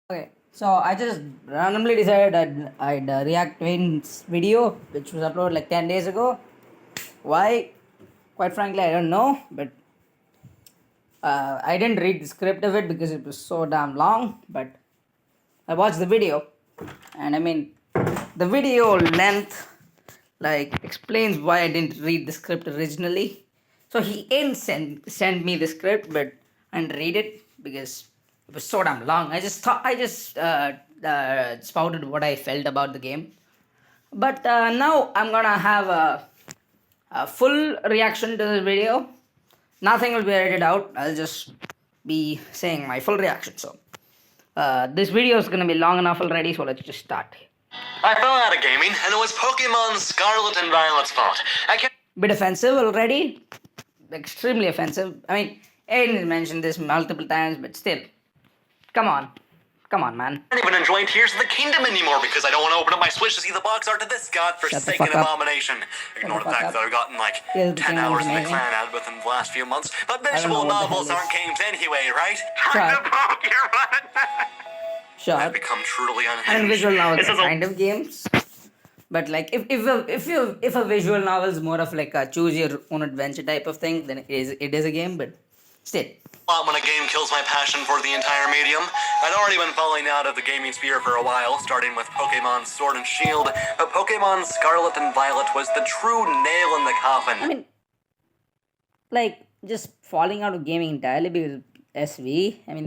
Okay, so I just randomly decided I'd react to Aiden's video, which was uploaded like 10 days ago. Why? Quite frankly, I don't know, but I didn't read the script of it because it was so damn long. But I watched the video, and I mean, the video length like explains why I didn't read the script originally. So he ain't sent me the script, but I didn't read it because it was so damn long. I just spouted what I felt about the game. But now I'm gonna have a full reaction to this video. Nothing will be edited out. I'll just be saying my full reaction. So this video is gonna be long enough already. So let's just start. I fell out of gaming, and it was Pokemon Scarlet and Violet's fault. I can't Bit offensive already. Extremely offensive. I mean, Aiden has mentioned this multiple times, but still. Come on. Come on, man. even enjoy Tears of the Kingdom anymore because I don't want to open up my Switch to see the box art to this godforsaken fuck up. abomination. Ignore the fuck fact up. that I've gotten like Tears of the 10 Kingdom hours is in the amazing. clan ad within the last few months, but don't know visual what the hell novels is. aren't games anyway, right? Sure. Trying to poke your run. Sure. I've become truly unhinged. And visual novels This are is a kind of games. But like if a visual novel is more of like a choose your own adventure type of thing, then it is a game, but still. lot when a game kills my passion for the entire medium. I'd already been falling out of the gaming sphere for a while, starting with Pokemon Sword and Shield, but Pokemon Scarlet and Violet was the true nail in the coffin. I mean, like just falling out of gaming entirely because of SV. I mean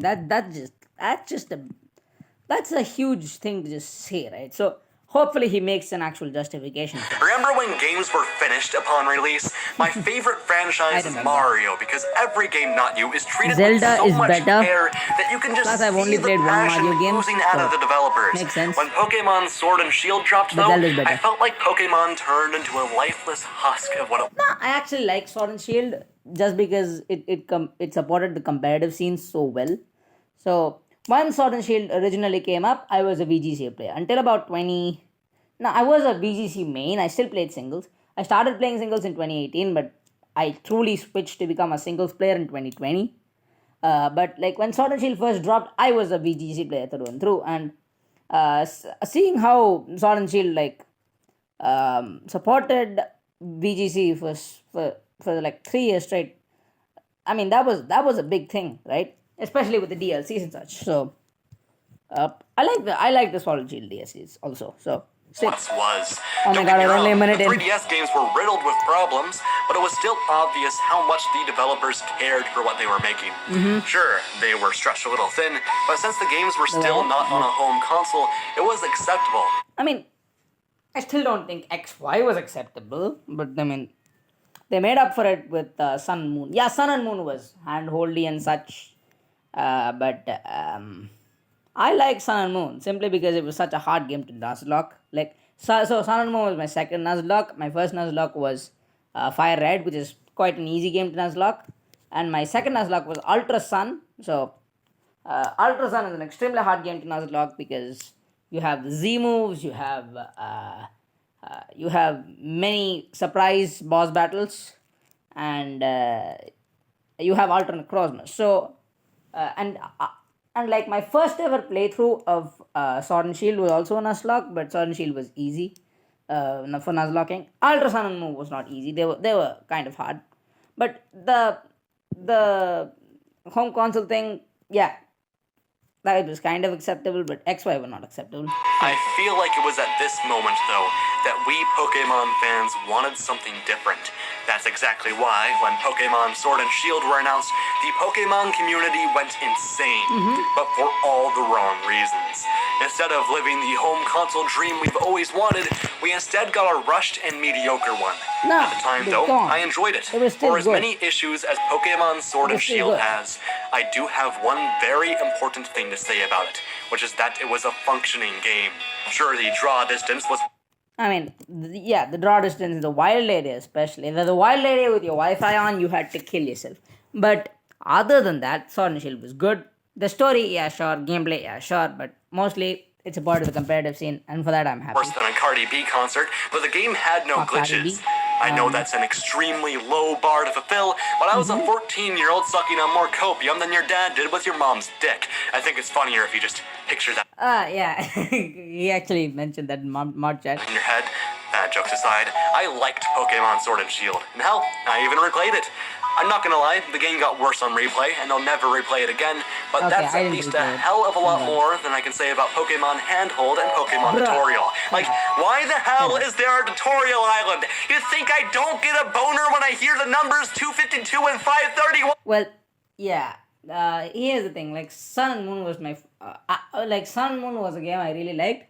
that's a huge thing to just say, right? So hopefully he makes an actual justification for it. Remember when games were finished upon release? My favorite franchise is remember. Mario because every game not you is treated Zelda with so is much better. care that you can just Plus, I've see only the played one passion Mario game, oozing out of so the developers. makes sense. When Pokemon Sword and Shield dropped, But though, Zelda's better. I felt like Pokemon turned into a lifeless husk of what it No, I actually like Sword and Shield just because it supported the competitive scene so well. So when Sword and Shield originally came up, I was a VGC player until about 20. No, I was a VGC main. I still played singles. I started playing singles in 2018, but I truly switched to become a singles player in 2020. But like when Sword and Shield first dropped, I was a VGC player through and through, and seeing how Sword and Shield like supported VGC for like 3 years straight. I mean that was a big thing, right? Especially with the DLCs and such. So I like the Sword and Shield DLCs also. So still. once was. Oh my Don't God, get me we're only a wrong, minute the in. 3DS games were riddled with problems, but it was still obvious how much the developers cared for what they were making. Mm-hmm. Sure, they were stretched a little thin, but since the games were They still were. not on a home console, it was acceptable. I mean, I still don't think XY was acceptable, but I mean, they made up for it with Sun and Moon. Yeah, Sun and Moon was handholdy and such, but I like Sun and Moon simply because it was such a hard game to Nuzlocke. Like, so Sun and Moon was my second Nuzlocke. My first Nuzlocke was Fire Red, which is quite an easy game to Nuzlocke, and my second Nuzlocke was Ultra Sun. So Ultra Sun is an extremely hard game to Nuzlocke because you have the Z moves, you have many surprise boss battles, and you have alternate crossmas. So and like my first ever playthrough of Sword and Shield was also a Nuzlocke, but Sword and Shield was easy for Nuzlocking. Ultra Sun and Moon was not easy; they were kind of hard. But the home console thing, yeah, that was kind of acceptable, but XY were not acceptable. I feel like it was at this moment, though, that we Pokemon fans wanted something different. That's exactly why, when Pokemon Sword and Shield were announced, the Pokemon community went insane, but for all the wrong reasons. Instead of living the home console dream we've always wanted, we instead got a rushed and mediocre one. No, At the time, but though, come on. I enjoyed it. It was still For as good. many issues as Pokemon Sword It and was still Shield good. has, I do have one very important thing to say about it, which is that it was a functioning game. Sure, the draw distance was I mean, the draw distance in the wild area, especially the wild area with your Wi-Fi on, you had to kill yourself. But other than that, Sword and Shield was good. The story, yeah, sure. Gameplay, yeah, sure. But mostly, it's a part of the competitive scene, and for that, I'm happy. worse than a Cardi B concert, but the game had no Fuck Cardi B. glitches. I know that's an extremely low bar to fulfill, but I was a 14-year-old sucking on more copium than your dad did with your mom's dick. I think it's funnier if you just picture that Yeah. He actually mentioned that in mod chat. in your head. Jokes aside, I liked Pokemon Sword and Shield. And hell, I even replayed it. I'm not gonna lie, the game got worse on replay, and I'll never replay it again, but Okay, that's I at didn't least a replay it. hell of a lot Alright. more than I can say about Pokemon Handhold and Pokemon Bruh. Tutorial. Like, why the hell is there a tutorial island? You think I don't get a boner when I hear the numbers 252 and 531? Well, yeah. Here's the thing. Like Sun and Moon was like Sun and Moon was a game I really liked.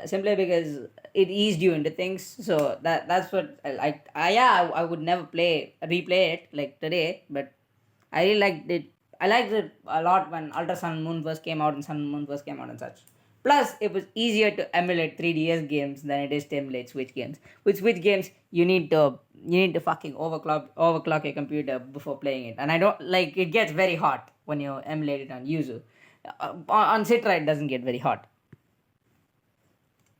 Simply because it eased you into things. So that's what I liked. I would never replay it like today, but I really liked it. I liked it a lot when Ultra Sun and Moon first came out and Sun and Moon first came out and such. Plus, it was easier to emulate 3DS games than it is to emulate Switch games. With Switch games, you need to fucking overclock your computer before playing it, and I don't like it. Gets very hot when you emulate it on Yuzu. On Citra, it doesn't get very hot.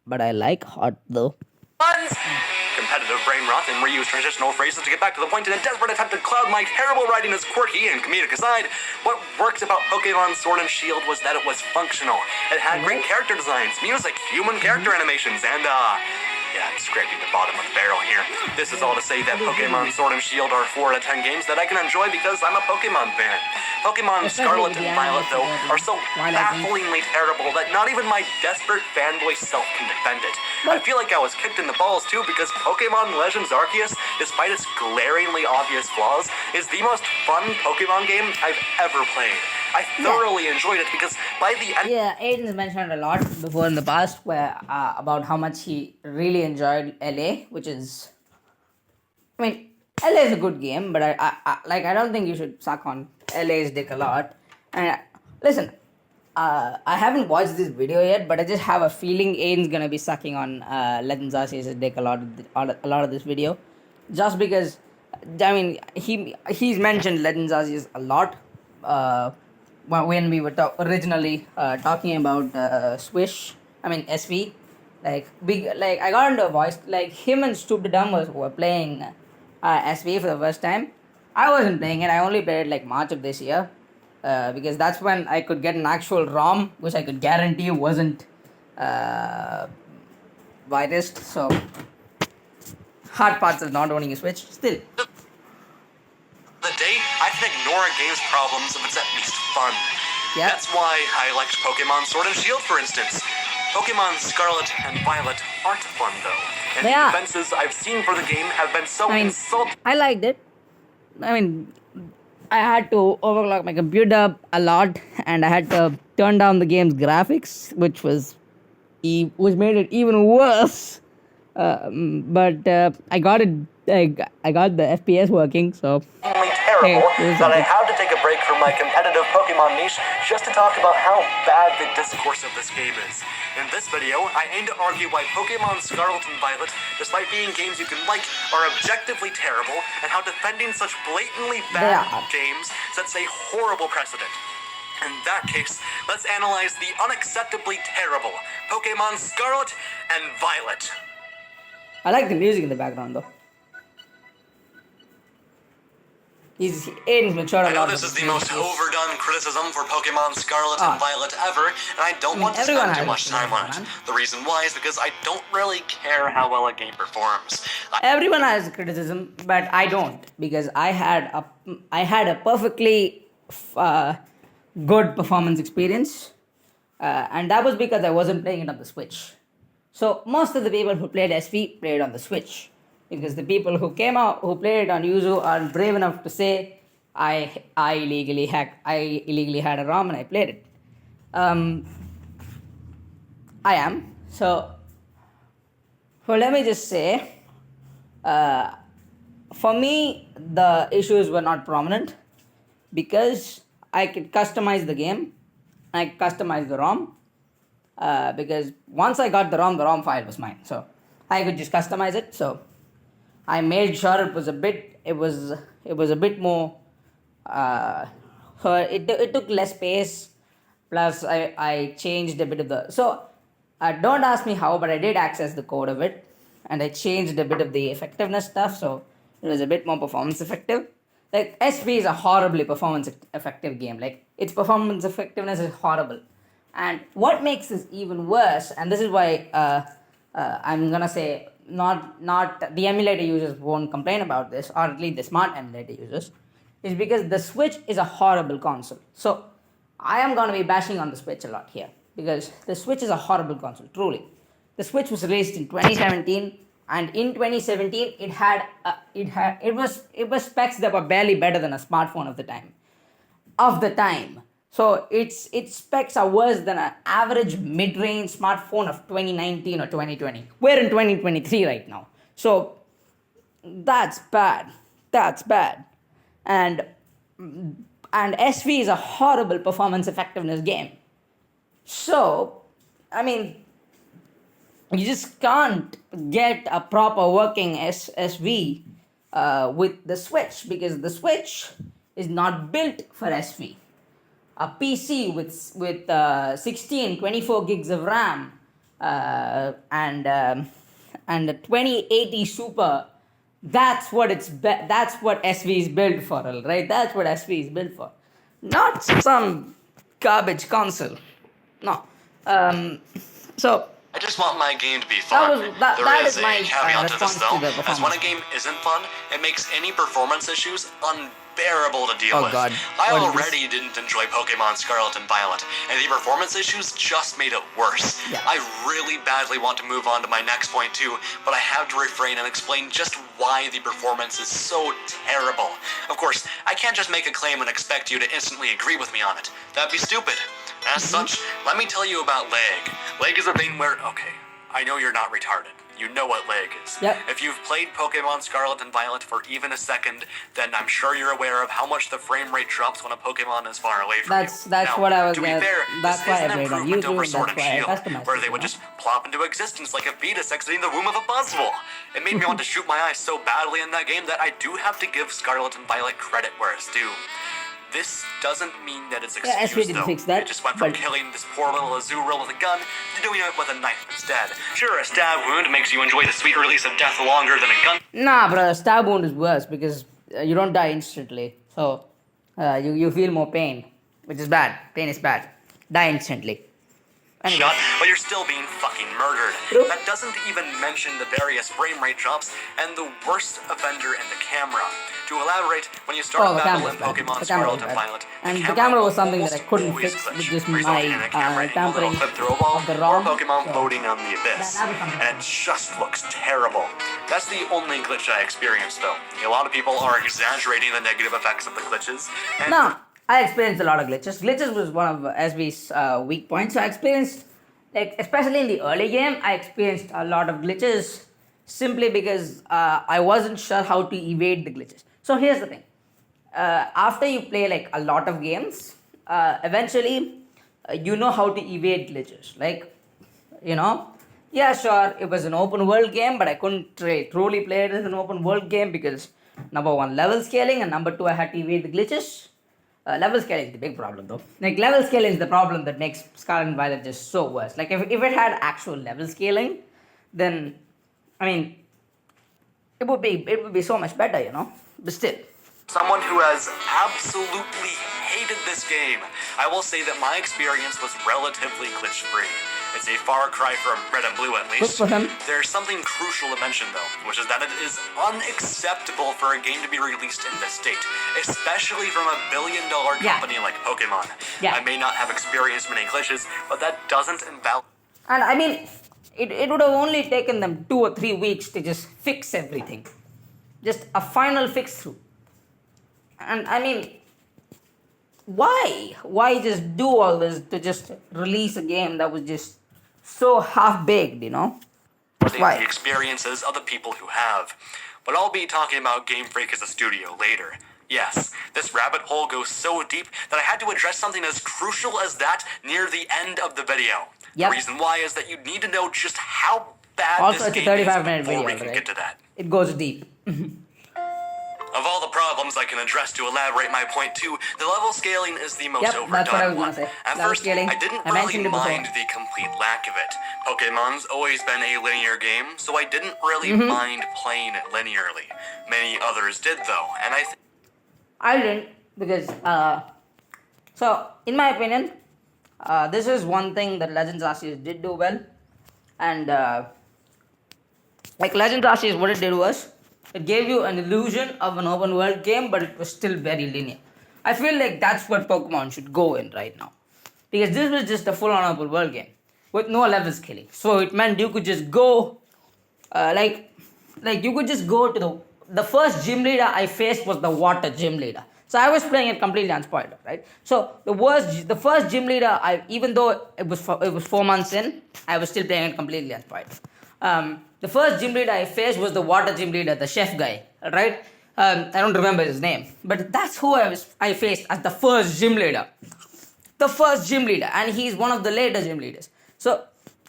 But I like hot though. Competitive brain rot and reuse transitional phrases to get back to the point in a desperate attempt to cloud my terrible writing as quirky and comedic aside. What worked about Pokemon Sword and Shield was that it was functional. It had great character designs, music, human character animations, and yeah, I'm scraping the bottom of the barrel here. This is all to say that Pokemon Sword and Shield are 4 out of 10 games that I can enjoy because I'm a Pokemon fan. Pokemon Scarlet and Violet, though, are so bafflingly terrible that not even my desperate fanboy self can defend it. I feel like I was kicked in the balls too because Pokemon Legends Arceus, despite its glaringly obvious flaws, is the most fun Pokemon game I've ever played. I thoroughly enjoyed it because by the end... Yeah, Aiden's mentioned a lot before in the past about how much he really enjoyed LA, which is... I mean, LA is a good game, but I don't think you should suck on LA's dick a lot. And listen, I haven't watched this video yet, but I just have a feeling Aiden's gonna be sucking on Legends Arceus' dick a lot of this video, just because I mean he's mentioned Legends Arceus a lot when we were originally talking about Swish. I mean SV, like I got into a voice like him and Stupid Dumb were playing SV for the first time. I wasn't playing it. I only played it like March of this year. Because that's when I could get an actual ROM, which I could guarantee wasn't virused. So, hard parts of not owning a Switch. Still. The day, I can ignore a game's problems if it's at least fun. Yeah. That's why I liked Pokemon Sword and Shield, for instance. Pokemon Scarlet and Violet aren't fun, though. And They the are. defenses I've seen for the game have been so insulting. I liked it. I mean, I had to overclock my computer a lot, and I had to turn down the game's graphics, which made it even worse. But I got it. I got the FPS working, so. Terrible that I had to take a break from my competitive Pokemon niche just to talk about how bad the discourse of this game is. In this video, I aim to argue why Pokemon Scarlet and Violet, despite being games you can like, are objectively terrible, and how defending such blatantly bad games sets a horrible precedent. In that case, let's analyze the unacceptably terrible Pokemon Scarlet and Violet. I like the music in the background though. Aiden's matured a lot. I know this is the most overdone criticism for Pokemon Scarlet and Violet ever, and I don't want to spend too much time on it. The reason why is because I don't really care how well a game performs. Everyone has criticism, but I don't, because I had a perfectly good performance experience, and that was because I wasn't playing it on the Switch. So most of the people who played SV played on the Switch. Because the people who played it on Yuzu are brave enough to say, I illegally had a ROM and I played it. I am. So let me just say, for me, the issues were not prominent because I could customize the game. I customized the ROM because once I got the ROM file was mine. So I could just customize it. So I made sure it was a bit more. It took less space. Plus, I changed a bit of the. So, don't ask me how, but I did access the code of it, and I changed a bit of the effectiveness stuff. So it was a bit more performance effective. Like SV is a horribly performance effective game. Like its performance effectiveness is horrible. And what makes this even worse, and this is why I'm gonna say not the emulator users won't complain about this, or at least the smart emulator users, is because the Switch is a horrible console. So I am gonna be bashing on the Switch a lot here because the Switch is a horrible console. Truly, the Switch was released in 2017, and in 2017 it was specs that were barely better than a smartphone of the time. So its specs are worse than an average mid-range smartphone of 2019 or 2020. We're in 2023 right now. So that's bad. That's bad. And SV is a horrible performance effectiveness game. So, I mean, you just can't get a proper working SV with the Switch because the Switch is not built for SV. A PC with 16, 24 gigs of RAM and a 2080 Super, that's what that's what SV is built for, right? That's what SV is built for, not some garbage console. No. So I just want my game to be that fun. was that. There That is is my a caveat to this response though, to the as when a performance. game isn't fun, it makes any performance issues unbearable to deal Oh, with. God. I What is already didn't enjoy Pokemon Scarlet and Violet, and the performance issues just made it worse. Yeah. I really badly want to move on to my next point too, but I have to refrain and explain just why the performance is so terrible. Of course, I can't just make a claim and expect you to instantly agree with me on it. That'd be stupid. As such, let me tell you about lag. Lag is a thing where, okay, I know you're not retarded. You know what lag is. Yep. If you've played Pokemon Scarlet and Violet for even a second, then I'm sure you're aware of how much the frame rate drops when a Pokemon is far away from you. That's Now, what I was to be gonna- fair, that's this why is I an played on improvement YouTube, over Sword that's and why I Shield, customized where it, they would you know? just plop into existence like a fetus exiting the womb of a buzzwole. It made me want to shoot my eyes so badly in that game that I do have to give Scarlet and Violet credit where it's due. This doesn't mean that it's Yeah, excused, SV didn't though. fix that, It just went from but- killing this poor little Azurill with a gun to doing it with a knife instead. Sure, a stab wound makes you enjoy the sweet release of death longer than a gun. Nah, brother, stab wound is worse because you don't die instantly. So you feel more pain, which is bad. Pain is bad. Die instantly. Anyway. Shot, but you're still being fucking murdered. True. That doesn't even mention the various frame rate drops and the worst offender in the camera. To elaborate, when you start Oh, the a battle camera in was bad. Pokemon The camera Scarlet was and bad. Violet, And the camera was something that I almost couldn't always fix glitch, with just resulting my in a camera angle that'll tampering clip through a wall of the or ROM. Pokemon So, floating on the abyss. that was something. And it just looks terrible. That's the only glitch I experienced, though. A lot of people are exaggerating the negative effects of the glitches. And No, I experienced a lot of glitches. Glitches was one of SB's weak points. So I experienced, like, especially in the early game, I experienced a lot of glitches simply because I wasn't sure how to evade the glitches. So here's the thing. After you play like a lot of games, eventually you know how to evade glitches. Like, yeah, sure, it was an open world game, but I couldn't truly play it as an open world game because number one, level scaling, and number two, I had to evade the glitches. Level scaling is the big problem though. Like, level scaling is the problem that makes Scarlet and Violet just so worse. Like, if it had actual level scaling, then I mean it would be so much better, But still. someone who has absolutely hated this game, I will say that my experience was relatively glitch-free. It's a far cry from Red and Blue, at least. Good for him. There's something crucial to mention, though, which is that it is unacceptable for a game to be released in this state, especially from a billion-dollar Yeah. company like Pokemon. Yeah. I may not have experienced many glitches, but that doesn't invalidate. And I mean, it would have only taken them 2 or 3 weeks to just fix everything. Just a final fix through. And I mean, why? Why just do all this to just release a game that was just so half-baked, Why? the experiences of the people who have. But I'll be talking about Game Freak as a studio later. Yes, this rabbit hole goes so deep that I had to address something as crucial as that near the end of the video. Yep. The reason why is that you need to know just how bad Also, this it's a game is 35-minute before video, we can right? get to that. It goes deep. Of all the problems I can address to elaborate my point too, the level scaling is the most Yep, overdone that's what I was one. gonna say. At Level first, scaling, I didn't I really mentioned it before. mind the complete lack of it. Pokemon's always been a linear game, so I didn't really Mm-hmm. mind playing it linearly. Many others did though, and I didn't because, so in my opinion, This is one thing that Legends Arceus did do well, and like Legends Arceus, what it did was it gave you an illusion of an open world game, but it was still very linear. I feel like that's what Pokemon should go in right now, because this was just a full-on open world game with no level scaling. So it meant you could just go, like you could just go to the first gym leader I faced was the water gym leader. So I was playing it completely unspoiled, right? So the first gym leader, even though it was 4 months in, I was still playing it completely unspoiled. The first gym leader I faced was the water gym leader, the chef guy, right? I don't remember his name, but that's who I faced as the first gym leader. The first gym leader, and he's one of the later gym leaders. So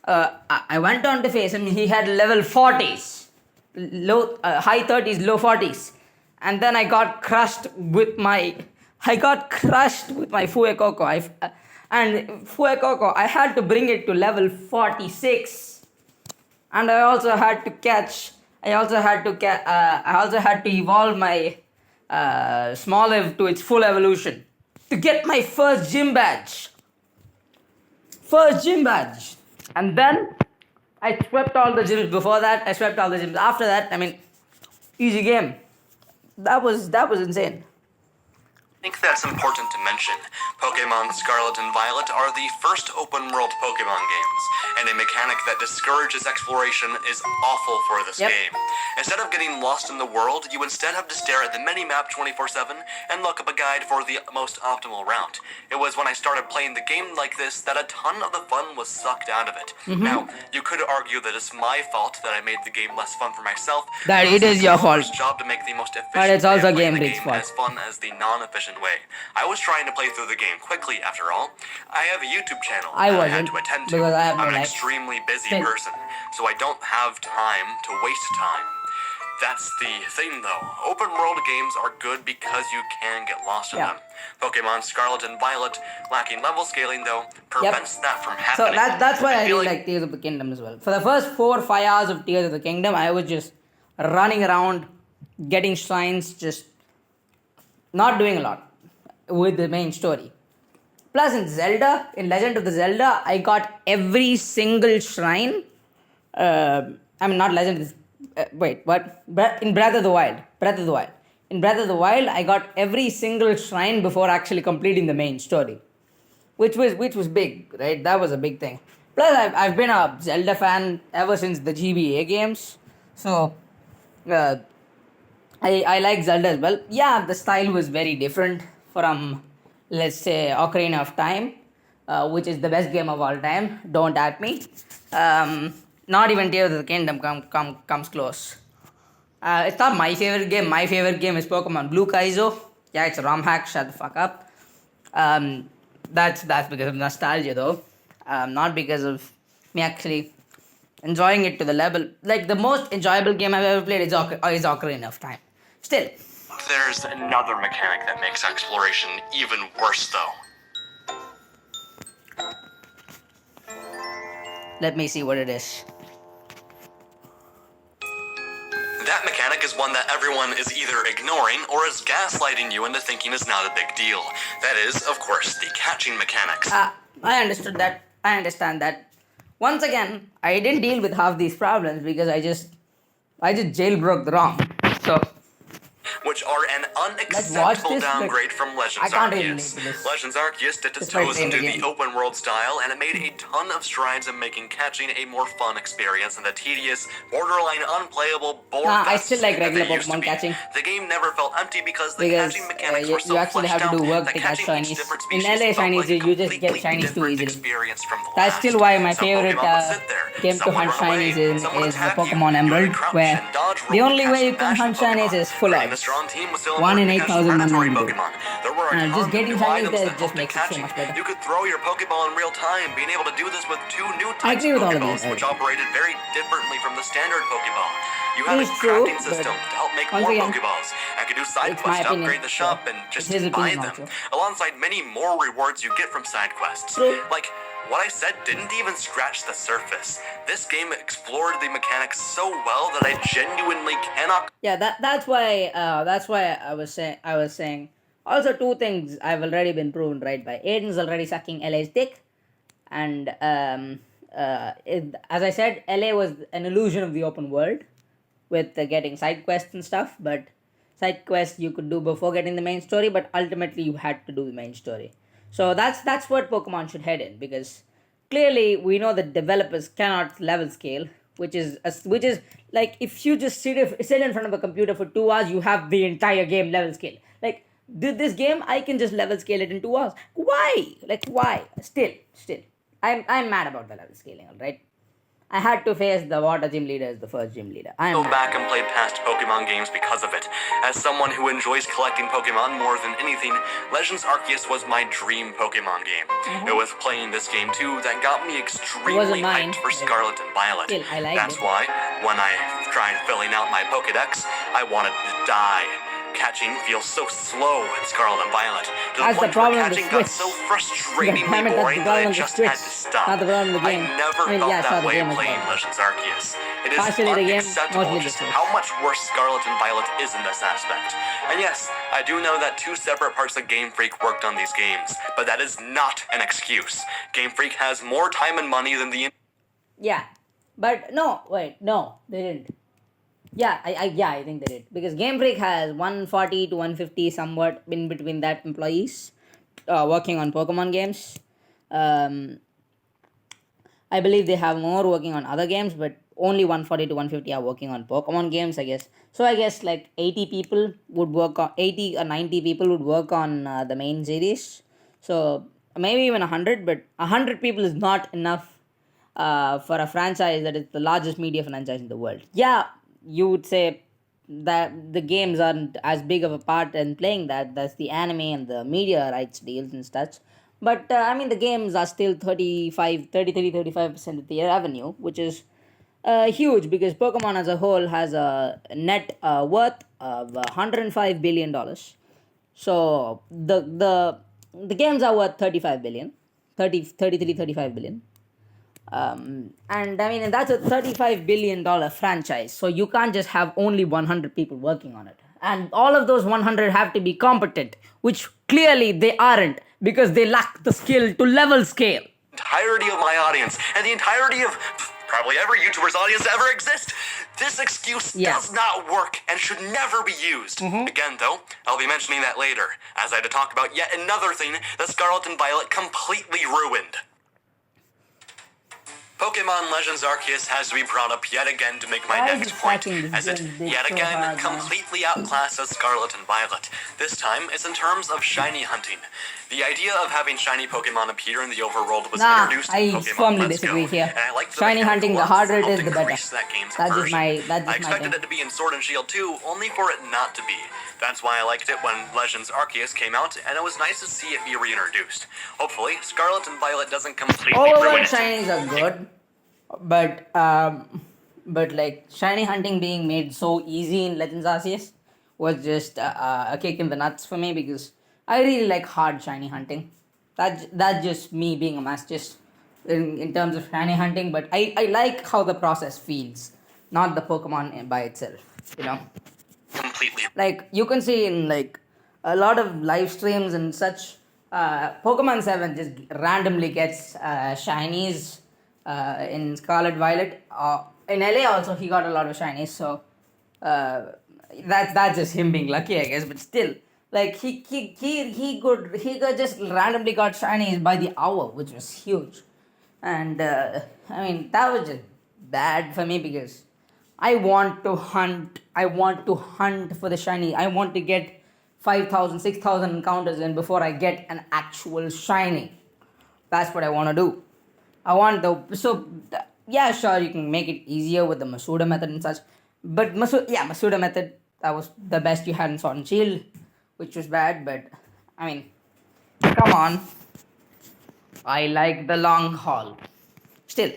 I went on to face him. He had level 40s, high 30s, low 40s, and then I got crushed with my Fuecoco. And Fuecoco, I had to bring it to level 46, and I also had to evolve my Smoliv to its full evolution to get my first gym badge. And then I swept all the gyms before that. I swept all the gyms after that. I mean, easy game. That was insane. I think that's important to mention. Pokemon Scarlet and Violet are the first open-world Pokemon games, and a mechanic that discourages exploration is awful for this game. Instead of getting lost in the world, you instead have to stare at the mini-map 24/7 and look up a guide for the most optimal route. It was when I started playing the game like this that a ton of the fun was sucked out of it. Now, you could argue that it's my fault that I made the game less fun for myself. That it is your fault. Job to make the most efficient But it's also way of playing Game Freak's fault. as fun as the non-efficient way. I was trying to play through the game quickly, after all. I have a YouTube channel I that I wasn't, had to attend to. because I have no I'm an life. extremely busy Still. person, so I don't have time to waste time. That's the thing, though. Open world games are good because you can get lost in them. Pokemon Scarlet and Violet, lacking level scaling, though, prevents that from So happening. that's why I feel really like Tears of the Kingdom as well. For the first 4-5 hours of Tears of the Kingdom, I was just running around, getting shrines, just not doing a lot with the main story. Plus, in Zelda, in Legend of the Zelda, I got every single shrine. I mean, not Legend of the... wait, what? In Breath of the Wild. In Breath of the Wild, I got every single shrine before actually completing the main story. Which was big, right? That was a big thing. Plus, I've been a Zelda fan ever since the GBA games. So, I like Zelda as well. Yeah, the style was very different from, let's say, Ocarina of Time, which is the best game of all time. Don't at me. Not even Tears of the Kingdom comes close. It's not my favorite game. My favorite game is Pokemon Blue Kaizo. Yeah, it's a ROM hack. Shut the fuck up. That's because of nostalgia, though. Not because of me actually enjoying it to the level. Like, the most enjoyable game I've ever played is Ocarina of Time. Still. There's another mechanic that makes exploration even worse, though. Let me see what it is. That mechanic is one that everyone is either ignoring or is gaslighting you into thinking is not a big deal. That is, of course, the catching mechanics. I understood that. I understand that. Once again, I didn't deal with half these problems because I just jailbroke the ROM. So, which are an unacceptable downgrade from Legends Arceus. Legends Arceus dipped its toes into the open world style, and it made a ton of strides in making catching a more fun experience than the tedious, borderline unplayable bore I still like that regular they used to Pokemon be. catching. The game never felt empty because the catching mechanics were so you actually fleshed have to out do work that to catch catching each shinies. different In species LA felt shinies, like a you just get completely shinies too different easily. experience from the That's last. still why my Some favorite Pokemon would sit there, game to some would hunt run away, shinies some would is the attack you. Pokemon You had to Emerald, crouch where and dodge, the roll, only catch, way you and can bash hunt the shinies Pokemon. is full Creating a odds. strong team was still 1 in important because 8,000 of predatory man. Pokemon. There were a And ton just of getting new shinies items there that just helped in makes it so catching. much better. You could throw your Pokeball in real time, being able to do this with 2 new I types agree of with all of Pokeballs, these. which operated very differently from the standard Pokeball. You have It a is true, crafting system but to help make once more again, Pokeballs, and could do side it's my quests to opinion, upgrade the so shop and it's just his buy opinion them, also. alongside many more rewards you get from side quests. True. Like, what I said didn't even scratch the surface. This game explored the mechanics so well that I genuinely cannot. Yeah, that's why I was saying. Also, two things I've already been proven right by. Aiden's already sucking LA's dick, and as I said, LA was an illusion of the open world with getting side quests and stuff. But side quests you could do before getting the main story, but ultimately you had to do the main story. So that's what Pokemon should head in, because clearly we know that developers cannot level scale, which is like if you just sit in front of a computer for 2 hours, you have the entire game level scale. Like this game, I can just level scale it in 2 hours. Why? Like why? Still, I'm mad about the level scaling. All right. I had to face the water gym leader as the first gym leader. Go back and play past Pokemon games because of it. As someone who enjoys collecting Pokemon more than anything, Legends Arceus was my dream Pokemon game. It was playing this game too that got me extremely hyped for Scarlet and Violet. Still, I liked That's it. why, when I tried filling out my Pokedex, I wanted to die. Catching feels so slow in Scarlet and Violet. To That's the the point where problem with the catching got Switch. so frustratingly Damn it, that's the boring that problem I with the just Switch. had to stop. Not the problem with the game. I never I mean, felt yeah, it's not that the way game as playing well. Legends Arceus. It is Partially the game, unacceptable mostly the just Switch. how much worse Scarlet and Violet is in this aspect. And yes, I do know that 2 separate parts of Game Freak worked on these games, but that is not an excuse. Game Freak has more time and money than the... Yeah, but no, they didn't. Yeah, I think they did, because Game Freak has 140 to 150 somewhat in between that employees working on Pokemon games. I believe they have more working on other games, but only 140 to 150 are working on Pokemon games, I guess. So I guess like 80 people would work on 80 or 90 people would work on the main series. So maybe even 100, but 100 people is not enough for a franchise that is the largest media franchise in the world. Yeah, you would say that the games aren't as big of a part in playing that. That's the anime and the media rights deals and such. But I mean, the games are still 35% of the revenue, which is huge, because Pokemon as a whole has a net worth of $105 billion. So the games are worth 35 billion, 35 billion. And I mean, that's a $35 billion franchise. So you can't just have only 100 people working on it. And all of those 100 have to be competent, which clearly they aren't, because they lack the skill to level scale. entirety of my audience and the entirety of probably every YouTuber's audience to ever exist. This excuse does not work and should never be used. Again, though, I'll be mentioning that later, as I had to talk about yet another thing that Scarlet and Violet completely ruined. Pokemon Legends Arceus has to be brought up yet again to make my next point, as it yet again completely outclasses Scarlet and Violet. This time, it's in terms of shiny hunting. The idea of having shiny Pokemon appear in the overworld was introduced in Pokemon firmly Let's disagree Go, here. and I liked the Shiny hunting, the harder it is, the better. That game's That's just version. my I expected thing. it to be in Sword and Shield 2, only for it not to be. That's why I liked it when Legends Arceus came out, and it was nice to see it be reintroduced. Hopefully, Scarlet and Violet doesn't completely Overall, ruin it. shinies are good, but like shiny hunting being made so easy in Legends Arceus was just a kick in the nuts for me, because I really like hard shiny hunting. That's just me being a masochist in terms of shiny hunting, but I like how the process feels, not the Pokemon by itself, you know. Completely. Like you can see in like a lot of live streams and such, Pokemon 7 just randomly gets shinies in Scarlet Violet. In LA also he got a lot of shinies, so that's just him being lucky, I guess. But still, like he just randomly got shinies by the hour, which was huge. And I mean, that was just bad for me, because I want to hunt for the shiny. I want to get 5,000, 6,000 encounters in before I get an actual shiny. That's what I want to do. Yeah, sure, you can make it easier with the Masuda method and such. But Masuda method, that was the best you had in Sword and Shield, which was bad. But I mean, come on. I like the long haul. Still,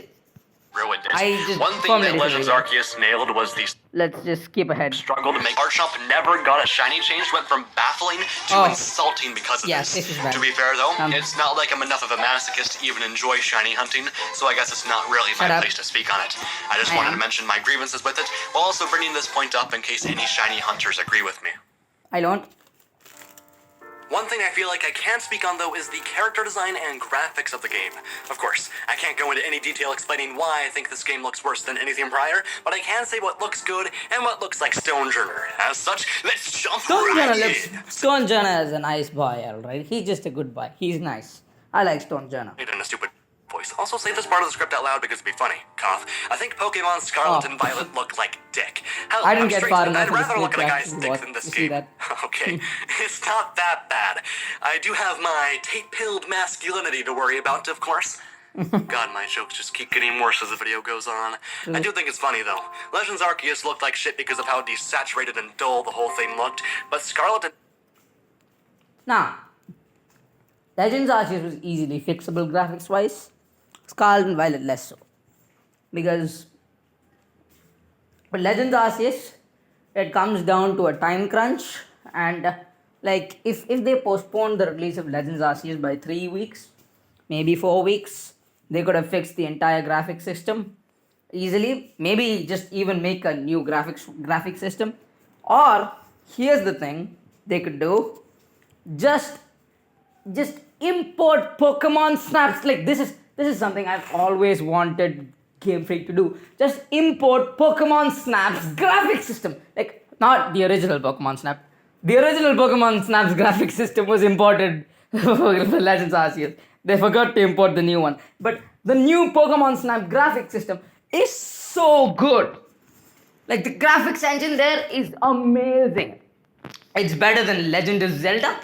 Ruined it. I just One thing firmly that Legends disagree. Arceus nailed was the Let's just skip ahead. struggle to make Archomp never got a shiny change, went from baffling to insulting because of Yes, this is bad. To be fair though, Um, it's not like I'm enough of a masochist to even enjoy shiny hunting, so I guess it's not really my Shut up. place to speak on it. I just I wanted am. to mention my grievances with it, while also bringing this point up in case any shiny hunters agree with me. I don't. One thing I feel like I can speak on, though, is the character design and graphics of the game. Of course, I can't go into any detail explaining why I think this game looks worse than anything prior, but I can say what looks good and what looks like Stone Journey. As such, let's jump right in. Stone Journey is a nice boy, alright? He's just a good boy. He's nice. I like Stone Journey. In a stupid voice. Also, say this part of the script out loud because it'd be funny. Cough. I think Pokemon Scarlet and Violet look like dick. Hell, I didn't get far enough. I'd rather look at a guy's what? dick than this game. Okay, it's not that bad. I do have my tape-pilled masculinity to worry about, of course. God, my jokes just keep getting worse as the video goes on. I do think it's funny, though. Legends Arceus looked like shit because of how desaturated and dull the whole thing looked, but Scarlet and... Nah. Legends Arceus was easily fixable graphics-wise. Scarlet and Violet less so. Because... But Legends Arceus, it comes down to a time crunch. And, like, if they postponed the release of Legends Arceus by 3 weeks, maybe 4 weeks, they could have fixed the entire graphic system easily. Maybe just even make a new graphic system. Or, here's the thing they could do. Just import Pokemon snaps. Like, this is something I've always wanted Game Freak to do. Just import Pokemon Snap's graphic system. Like, not the original Pokemon Snap. The original Pokemon Snap's graphic system was imported for Legends Arceus. They forgot to import the new one. But the new Pokemon Snap graphic system is so good. Like, the graphics engine there is amazing. It's better than Legend of Zelda.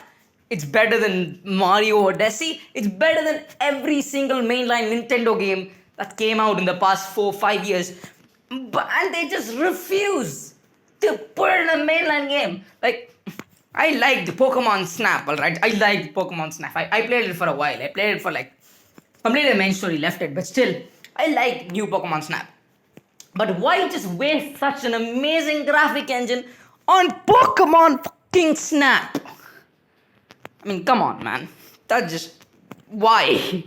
It's better than Mario Odyssey. It's better than every single mainline Nintendo game that came out in the past 4-5 years. And they just refuse to put it in a mainline game. Like, I liked Pokemon Snap, alright? I liked Pokemon Snap. I played it for a while. I played it for completed the main story, left it. But still, I liked new Pokemon Snap. But why just waste such an amazing graphic engine on Pokemon fucking Snap? I mean, come on, man. That just... Why?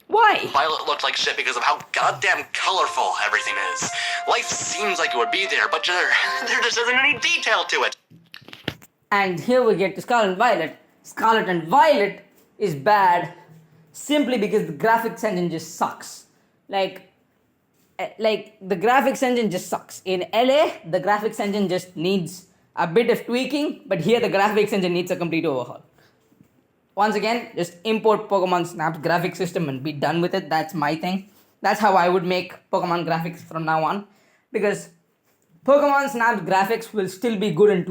Why? Violet looked like shit because of how goddamn colorful everything is. Life seems like it would be there, but there just isn't any detail to it. And here we get to Scarlet and Violet. Scarlet and Violet is bad simply because the graphics engine just sucks. Like the graphics engine just sucks. In LA, the graphics engine just needs a bit of tweaking, but here the graphics engine needs a complete overhaul. Once again, just import Pokemon Snap's graphic system and be done with it. That's my thing. That's how I would make Pokemon graphics from now on. Because Pokemon Snap's graphics will still be good in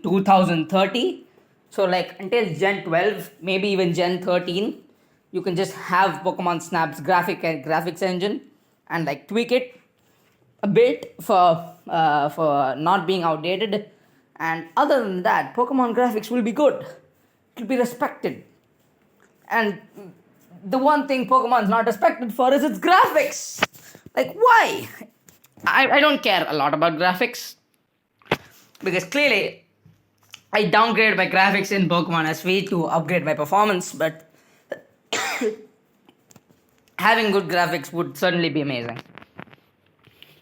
2030. So like until Gen 12, maybe even Gen 13, you can just have Pokemon Snap's graphics engine and like tweak it a bit for not being outdated. And other than that, Pokemon graphics will be good. It will be respected. And the one thing Pokemon's not respected for is its graphics. Like, why? I don't care a lot about graphics. Because clearly, I downgraded my graphics in Pokemon SV to upgrade my performance. But having good graphics would certainly be amazing.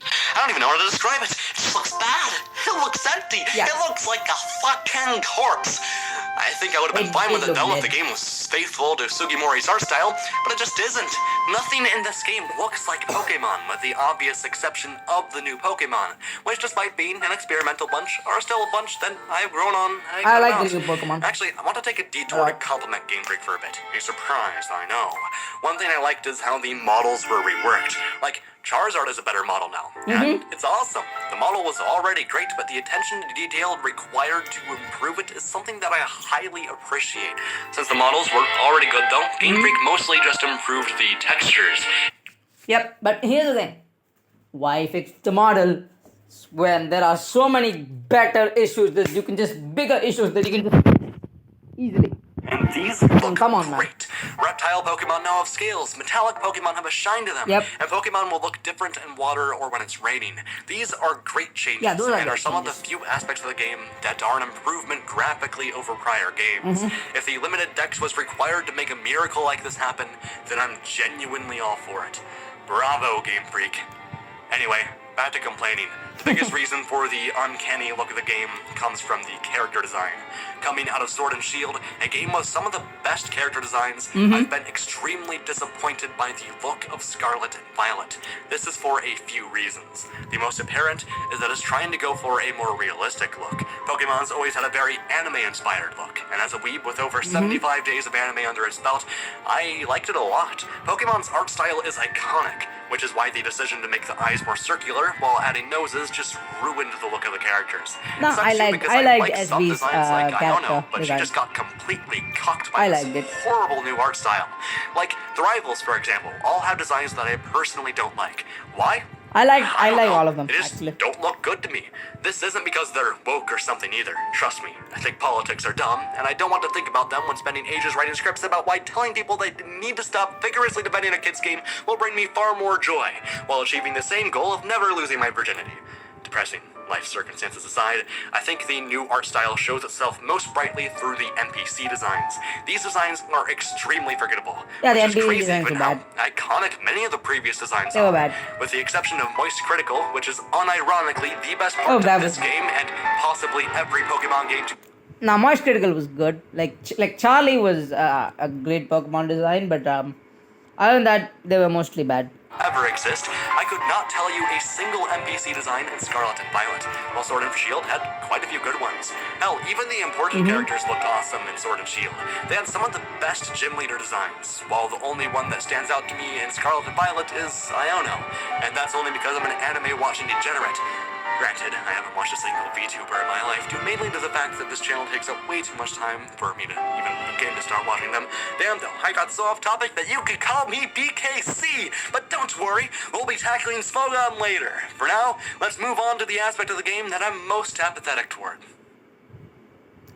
I don't even know how to describe it. It just looks bad. It looks empty. Yeah. It looks like a fucking corpse. I think I would have been fine with it though if the game was faithful to Sugimori's art style, but it just isn't. Nothing in this game looks like Pokemon, with the obvious exception of the new Pokemon, which despite being an experimental bunch, are still a bunch that I've grown on. I like the new Pokemon. Actually, I want to take a detour to compliment Game Freak for a bit. A surprise, I know. One thing I liked is how the models were reworked. Like, Charizard is a better model now, and it's awesome. The model was already great, but the attention to detail required to improve it is something that I highly appreciate. Since the models were already good though, Game Freak mostly just improved the textures. Yep, but here's the thing. Why fix the model when there are so many better issues that you can just, bigger issues that you can just easily. And these look Come on, man. great. Reptile Pokemon now have scales, metallic Pokemon have a shine to them, Yep. and Pokemon will look different in water or when it's raining. These are great changes, Yeah, those are and great are some of the changes. few aspects of the game that are an improvement graphically over prior games. If the limited dex was required to make a miracle like this happen, then I'm genuinely all for it. Bravo, Game Freak. Anyway, back to complaining. The biggest reason for the uncanny look of the game comes from the character design. Coming out of Sword and Shield, a game with some of the best character designs, I've been extremely disappointed by the look of Scarlet and Violet. This is for a few reasons. The most apparent is that it's trying to go for a more realistic look. Pokemon's always had a very anime-inspired look, and as a weeb with over 75 days of anime under his belt, I liked it a lot. Pokemon's art style is iconic, which is why the decision to make the eyes more circular while adding noses just ruined the look of the characters. No, It sucks I too like- because I I liked like some SB's, designs like Iono, character but she design. just got completely cocked by I this liked it. horrible new art style. Like the Rivals, for example, all have designs that I personally don't like. Why? I like don't know. all of them They just actually. don't look good to me. This isn't because they're woke or something either. Trust me, I think politics are dumb, and I don't want to think about them when spending ages writing scripts about why telling people they need to stop vigorously defending a kid's game will bring me far more joy, while achieving the same goal of never losing my virginity. Depressing life circumstances aside, I think the new art style shows itself most brightly through the NPC designs. These designs are extremely forgettable, Yeah, the which is NPC crazy designs given are how bad. iconic many of the previous designs They were are. bad. With the exception of Moist Critical, which is unironically the best Oh, part that of this was- game and possibly every Pokemon game to Now, Moist Critical was good. Like Charlie was a great Pokemon design, but other than that, they were mostly bad. ever exist. I could not tell you a single NPC design in Scarlet and Violet, while Sword and Shield had quite a few good ones. Hell, even the important characters looked awesome in Sword and Shield. They had some of the best gym leader designs, while the only one that stands out to me in Scarlet and Violet is Iono, and that's only because I'm an anime watching degenerate. Granted, I haven't watched a single VTuber in my life, due mainly to the fact that this channel takes up way too much time for me to even begin to start watching them. Damn though, I got so off topic that you could call me BKC! But don't worry, we'll be tackling Smogon later. For now, let's move on to the aspect of the game that I'm most apathetic toward.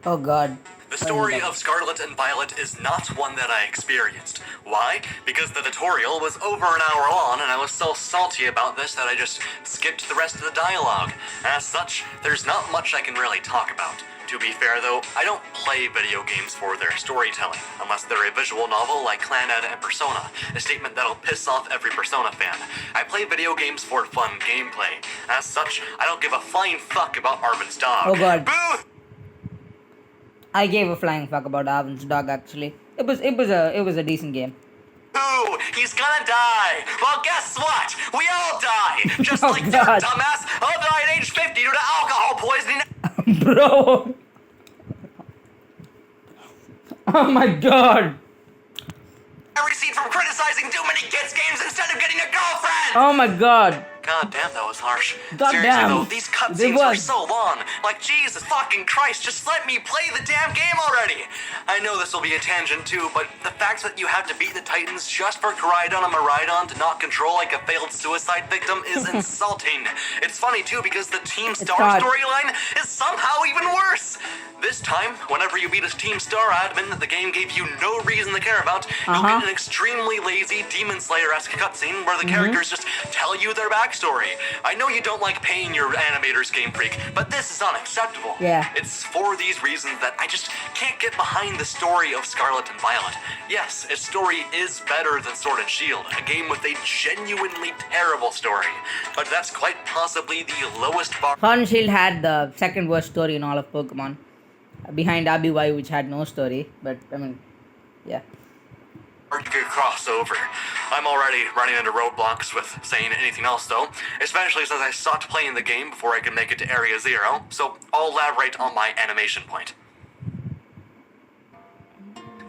Oh God. The story of Scarlet and Violet is not one that I experienced. Why? Because the tutorial was over an hour long and I was so salty about this that I just skipped the rest of the dialogue. As such, there's not much I can really talk about. To be fair though, I don't play video games for their storytelling, unless they're a visual novel like Clannad and Persona, a statement that'll piss off every Persona fan. I play video games for fun gameplay. As such, I don't give a flying fuck about Arvin's dog. Oh God. Boo! I gave a flying fuck about Arvin's dog. Actually, it was a decent game. Ooh, he's gonna die! Well, guess what? We all die! Just Oh, like God. that, dumbass! I'll die at age 50 due to alcohol poisoning! Bro. Oh my God. I received from criticizing too many kids' games instead of getting a girlfriend! Oh my God. God damn, that was harsh. God Seriously damn. though, these It cutscenes were was. so long. Like, Jesus fucking Christ, just let me play the damn game already! I know this will be a tangent too, but the fact that you have to beat the Titans just for Koraidon and Miraidon to not control like a failed suicide victim is insulting. It's funny too because the Team Star not. storyline is somehow even worse. This time, whenever you beat a Team Star admin that the game gave you no reason to care about, you'll get an extremely lazy Demon Slayer-esque cutscene where the characters just tell you their backstory. I know you don't like paying your animators, Game Freak, but this is unacceptable. Yeah. It's for these reasons that I just can't get behind the story of Scarlet and Violet. Yes, its story is better than Sword and Shield, a game with a genuinely terrible story, but that's quite possibly the lowest bar. Sword and Shield had the second worst story in all of Pokemon, behind Abiwai, which had no story. But I mean, yeah. Or you could cross over. I'm already running into roadblocks with saying anything else though, especially since I stopped playing the game before I could make it to Area 0, so I'll elaborate on my animation point.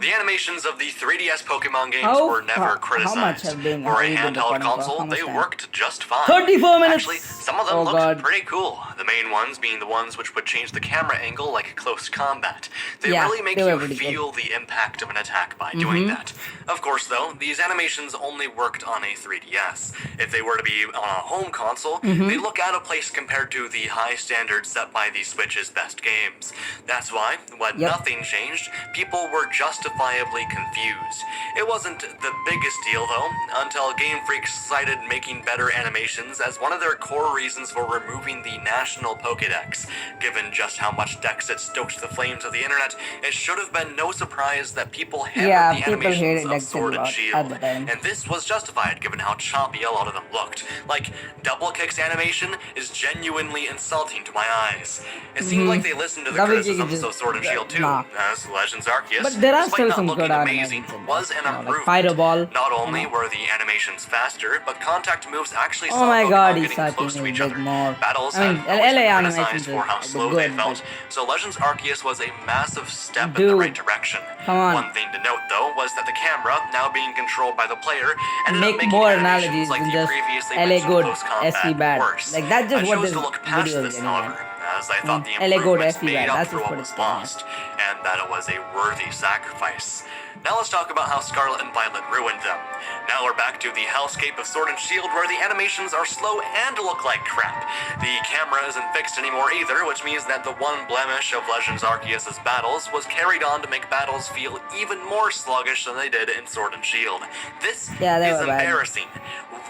The animations of the 3DS Pokemon games were never how much criticized. have been For a been handheld recording for? How console, much they time? worked just fine. 34 minutes! Actually, some of them Oh, looked God. pretty cool. The main ones being the ones which would change the camera angle like close combat. They Yeah, really make they were you pretty good. feel the impact of an attack by doing that. Of course, though, these animations only worked on a 3DS. If they were to be on a home console, they look out of place compared to the high standards set by the Switch's best games. That's why, when Yep. nothing changed, people were justified justifiably confused. It wasn't the biggest deal, though, until Game Freak cited making better animations as one of their core reasons for removing the National Pokédex. Given just how much Dex it stoked the flames of the internet, it should have been no surprise that people hammered the people animations hated of Dex a Sword and lot Shield. at the time. And this was justified given how choppy a lot of them looked. Like, Double Kick's animation is genuinely insulting to my eyes. It seemed like they listened to the Double Kick criticisms is of Sword and Shield too, nah. as Legends Arceus, But there are despite still not some looking good amazing, animations in was there. an Like improvement. Fireball. Not only were the animations faster, but contact moves actually Oh saw my Pokemon god, he's getting such close to a each big other. more. Battles I mean, have always LA been animations criticized for how are slow good, they felt, but so Legends Arceus was a massive step in the dude, right direction. come on. One thing to note, though, was that the camera, now being controlled by the player, ended up Make making more animations analogies like than the just previously LA mentioned good, close SC combat bad. worse. Like that's just I what chose this to look past video is this, getting however, at. as I thought the LA good, improvements SC made bad. up That's for just what what was it's getting at. lost, and that it was a worthy sacrifice. Now let's talk about how Scarlet and Violet ruined them. Now we're back to the hellscape of Sword and Shield, where the animations are slow and look like crap. The camera isn't fixed anymore either, which means that the one blemish of Legends Arceus' battles was carried on to make battles feel even more sluggish than they did in Sword and Shield. This They is were bad. embarrassing.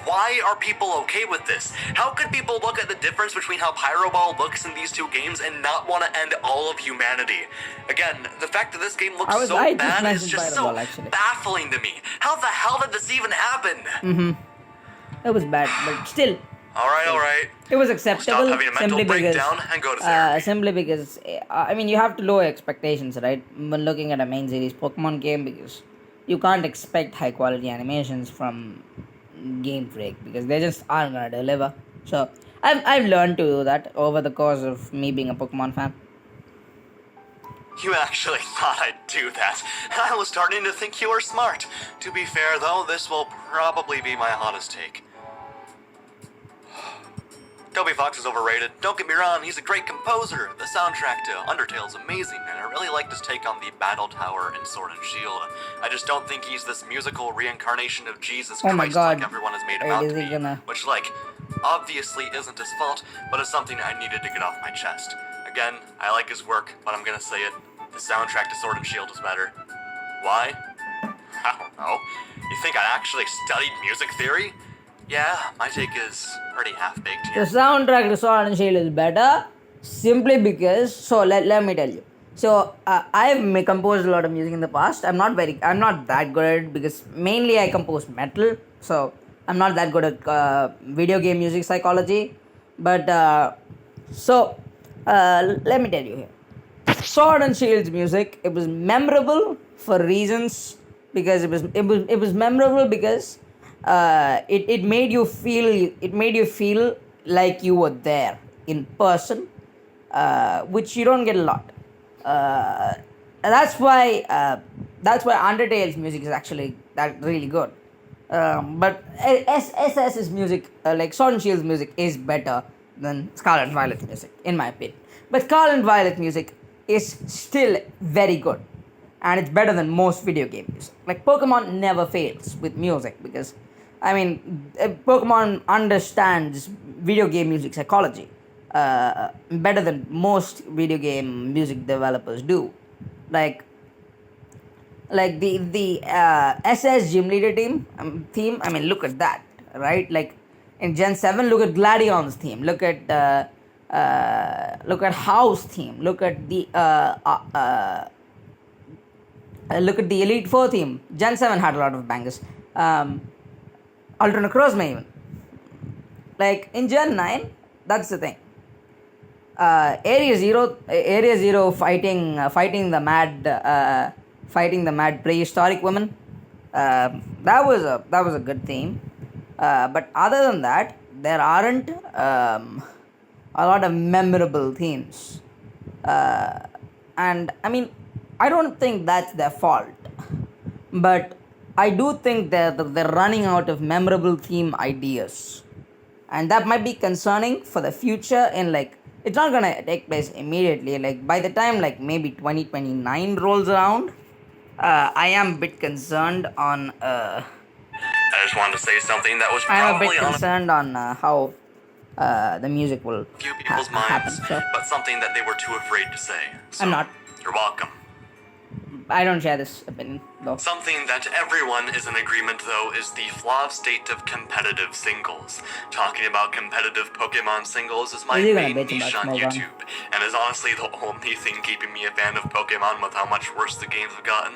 Why are people okay with this? How could people look at the difference between how Pyro Ball looks in these two games and not want to end all of humanity? Again, the fact that this game looks so I just bad is mentioned just Pyro so Ball, actually. baffling to me. How the hell did this even happen? It was bad, but still, Alright. it was Stop acceptable. having a mental breakdown and go to therapy. Simply because I mean, you have to lower expectations, right? When looking at a main series Pokemon game, because you can't expect high quality animations from Game Freak because they just aren't gonna deliver. So I've learned to do that over the course of me being a Pokemon fan. You actually thought I'd do that. I was starting to think you were smart. To be fair, though, this will probably be my hottest take. Toby Fox is overrated. Don't get me wrong, he's a great composer. The soundtrack to Undertale is amazing, and I really liked his take on the Battle Tower in Sword and Shield. I just don't think he's this musical reincarnation of Jesus Oh my Christ God. like everyone has made him Wait, out is to he be. gonna- Which, like, obviously isn't his fault, but it's something I needed to get off my chest. Again, I like his work, but I'm gonna say it. The soundtrack to Sword and Shield is better. Why? I don't know. You think I actually studied music theory? Yeah, my take is pretty half-baked The here. soundtrack to Sword and Shield is better simply because. So let me tell you. So I've composed a lot of music in the past. I'm not that good at it because mainly I compose metal. So I'm not that good at video game music psychology. But let me tell you here. Sword and Shield's music, it was memorable for reasons because it was memorable because it made you feel like you were there in person, which you don't get a lot. And that's why Undertale's music is actually that really good. But SS's music, like Sword and Shield's music, is better than Scarlet and Violet's music, in my opinion. But Scarlet and Violet's music is still very good, and it's better than most video game music. Like Pokemon never fails with music because, I mean, Pokemon understands video game music psychology better than most video game music developers do. Like the SS Gym Leader theme. I mean, look at that, right? Like in Gen 7, look at Gladion's theme. Look at House theme. Look at the Elite Four theme. Gen 7 had a lot of bangers. Alternate Cross may even. Like in Gen 9, that's the thing. Area Zero fighting the mad prehistoric woman. That was a good theme. But other than that, there aren't a lot of memorable themes. And I mean, I don't think that's their fault. But I do think they're running out of memorable theme ideas. And that might be concerning for the future in like, it's not gonna take place immediately. Like by the time like maybe 2029 rolls around, I am a bit concerned on I just wanted to say something that was I'm a bit probably on a concerned on how the music will few people's happen. minds, So but something that they were too afraid to say. So, I'm not. You're welcome. I don't share this opinion, though. Something that everyone is in agreement, though, is the flawed state of competitive singles. Talking about competitive Pokemon singles is my Is he gonna main bitch about niche on Smogon? YouTube, and is honestly the only thing keeping me a fan of Pokemon with how much worse the games have gotten.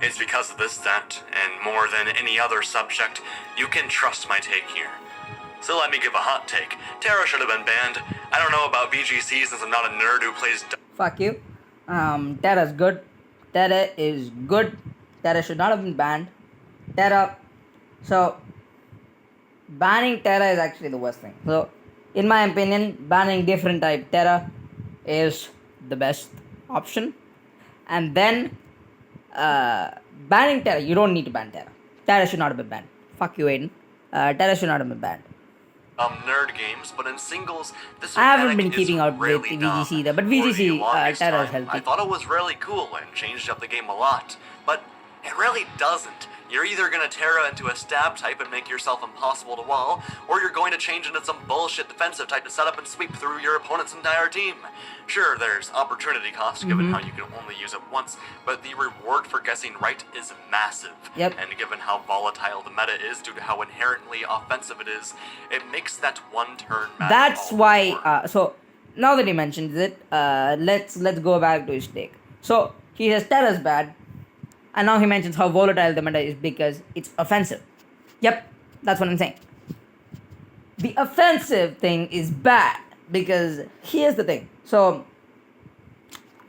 It's because of this that, and more than any other subject, you can trust my take here. So let me give a hot take. Terra should have been banned. I don't know about VGC since I'm not a nerd who plays Fuck you. Terra's good. Terra is good. Terra should not have been banned. Terra. So, banning Terra is actually the worst thing. So, in my opinion, banning different type Terra is the best option. And then, banning Terra, you don't need to ban Terra. Terra should not have been banned. Fuck you, Aiden. Terra should not have been banned. nerd games, but in singles, this I haven't mechanic been keeping is up with really VGC dumb. though, but For VGC, the longest Terra is time, healthy. I thought it was really cool and changed up the game a lot, but it really doesn't. You're either going to Terra into a stab type and make yourself impossible to wall, or you're going to change into some bullshit defensive type to set up and sweep through your opponent's entire team. Sure, there's opportunity cost given how you can only use it once, but the reward for guessing right is massive. Yep. And given how volatile the meta is due to how inherently offensive it is, it makes that one turn matter. That's all why. more. So now that he mentions it, let's go back to his take. So he says Terra's bad, and now he mentions how volatile the meta is because it's offensive. Yep, that's what I'm saying. The offensive thing is bad because here's the thing. So